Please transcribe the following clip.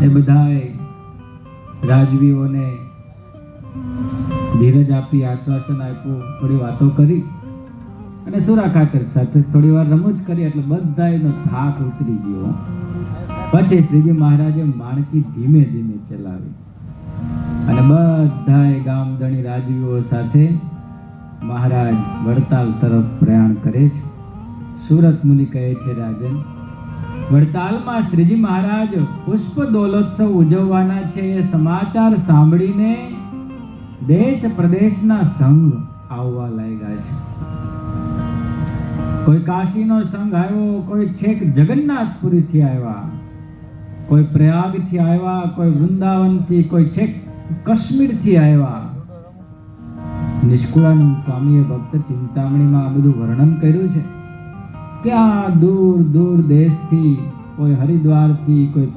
એ બધાએ રાજવીઓને ધીરજ આપી, આશ્વાસન આપ્યું, થોડી વાતો કરી અને સુરા ખાચર સાથે થોડી વાર રમૂજ કરી એટલે બધાનો થાક ઉતરી ગયો. પછી શ્રીજી મહારાજે માણકી ધીમે ધીમે ચલાવી અને બધાએ ગામધણી રાજવીઓ સાથે મહારાજ વડતાલ તરફ પ્રયાણ કરે છે. સુરત મુનિ કહે છે, રાજન, વડતાલમાં શ્રીજી મહારાજ પુષ્પ દોલોત્સવ ઉજવવાના છે એ સમાચાર સાંભળીને દેશ પ્રદેશના સંઘ આવવા લાગ્યા છે. કોઈ કાશીનો સંઘ આવ્યો, કોઈ છેક જગન્નાથપુરીથી આવ્યા, કોઈ પ્રયાગથી આવ્યા, કોઈ વૃંદાવનથી, કોઈ છેક કાશ્મીરથી આવ્યા. નિષ્કુળાનંદ સ્વામીએ ભક્ત ચિંતામણીમાં આ બધું વર્ણન કર્યું છે કે આ દૂર દૂર દેશથી, કોઈ હરિદ્વારથી, કોઈ